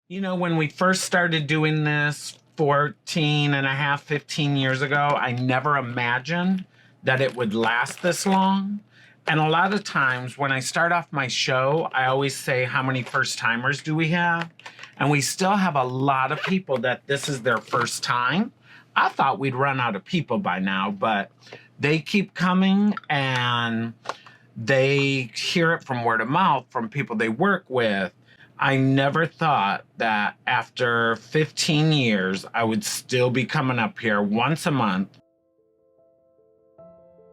You know, when we first started doing this 14 and a half, 15 years ago, I never imagined that it would last this long. And a lot of times when I start off my show, I always say, how many first timers do we have? And we still have a lot of people that this is their first time. I thought we'd run out of people by now, but they keep coming and they hear it from word of mouth from people they work with. I never thought that after 15 years, I would still be coming up here once a month.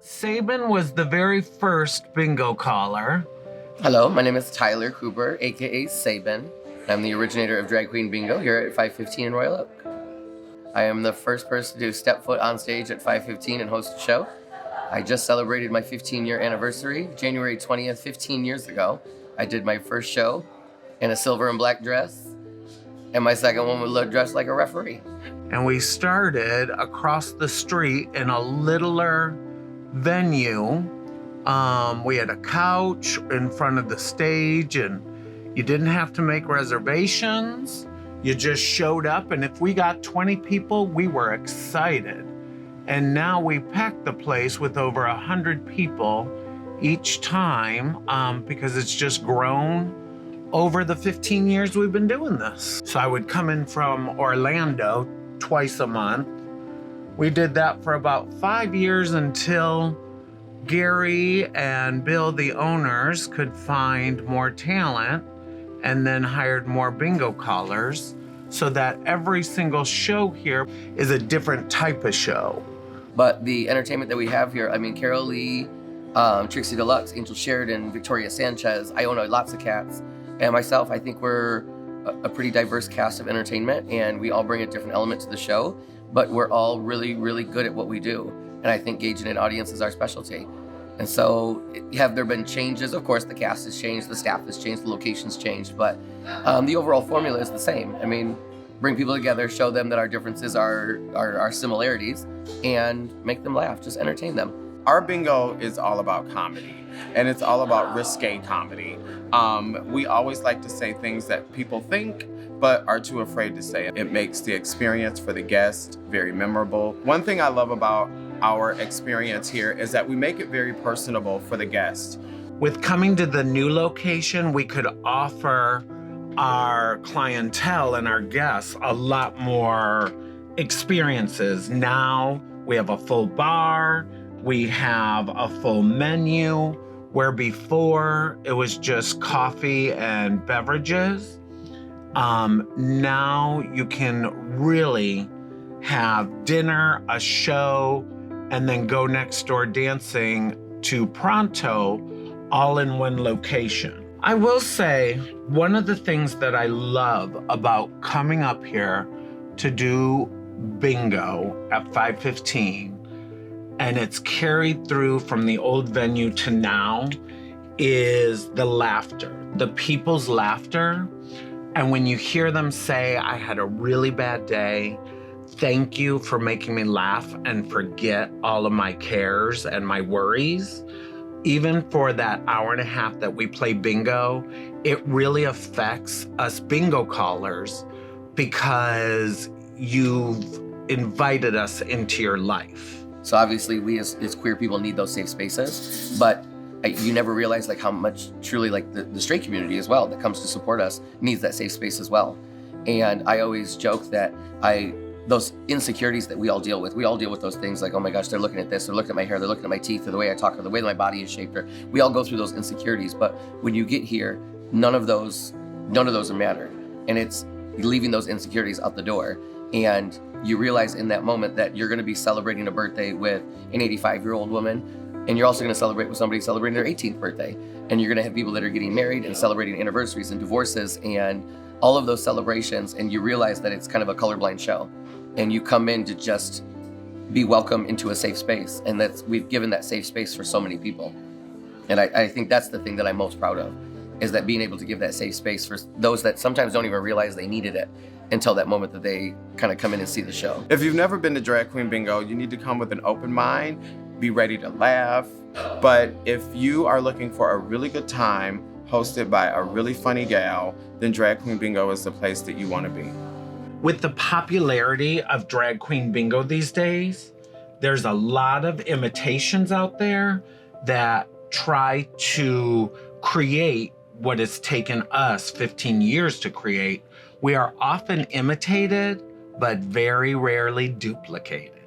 Sabin was the very first bingo caller. Hello, my name is Tyler Cooper, aka Sabin. I'm the originator of Drag Queen Bingo here at FIVE15 in Royal Oak. I am the first person to step foot on stage at FIVE15 and host a show. I just celebrated my 15-year anniversary, January 20th, 15 years ago. I did my first show in a silver and black dress, and my second one was dressed like a referee. And we started across the street in a littler venue. We had a couch in front of the stage, and you didn't have to make reservations. You just showed up, and if we got 20 people, we were excited. And now we packed the place with over 100 people each time because it's just grown over the 15 years we've been doing this. So I would come in from Orlando twice a month. We did that for about 5 years until Gary and Bill, the owners, could find more talent and then hired more bingo callers so that every single show here is a different type of show. But the entertainment that we have here, I mean, Carol Lee, Trixie Deluxe, Angel Sheridan, Victoria Sanchez, Iona Lots of Cats, and myself, I think we're a pretty diverse cast of entertainment, and we all bring a different element to the show, but we're all really, really good at what we do. And I think gauging an audience is our specialty. And so have there been changes? Of course, the cast has changed, the staff has changed, the location's changed, but the overall formula is the same. I mean, bring people together, show them that our differences are our similarities, and make them laugh, just entertain them. Our bingo is all about comedy, and it's all about risque comedy. We always like to say things that people think but are too afraid to say. It makes the experience for the guest very memorable. One thing I love about our experience here is that we make it very personable for the guest. With coming to the new location, we could offer our clientele and our guests a lot more experiences. Now we have a full bar, we have a full menu, where before it was just coffee and beverages. Now you can really have dinner, a show, and then go next door dancing to Pronto, all in one location. I will say, one of the things that I love about coming up here to do bingo at FIVE15, and it's carried through from the old venue to now, is the laughter, the people's laughter. And when you hear them say, I had a really bad day, thank you for making me laugh and forget all of my cares and my worries. Even for that hour and a half that we play bingo, it really affects us bingo callers because you've invited us into your life. So obviously we as queer people need those safe spaces, but you never realize like how much truly like the straight community as well that comes to support us needs that safe space as well. And I always joke that those insecurities that we all deal with those things like, oh my gosh, they're looking at this, they're looking at my hair, they're looking at my teeth, or the way I talk, or the way that my body is shaped, or we all go through those insecurities. But when you get here, none of those matter. And it's leaving those insecurities out the door. And you realize in that moment that you're gonna be celebrating a birthday with an 85-year-old woman, and you're also gonna celebrate with somebody celebrating their 18th birthday. And you're gonna have people that are getting married and celebrating anniversaries and divorces and all of those celebrations, and you realize that it's kind of a colorblind show. And you come in to just be welcome into a safe space. And we've given that safe space for so many people. And I think that's the thing that I'm most proud of, is that being able to give that safe space for those that sometimes don't even realize they needed it until that moment that they kind of come in and see the show. If you've never been to Drag Queen Bingo, you need to come with an open mind, be ready to laugh. But if you are looking for a really good time, hosted by a really funny gal, then Drag Queen Bingo is the place that you want to be. With the popularity of Drag Queen Bingo these days, there's a lot of imitations out there that try to create what has taken us 15 years to create. We are often imitated, but very rarely duplicated.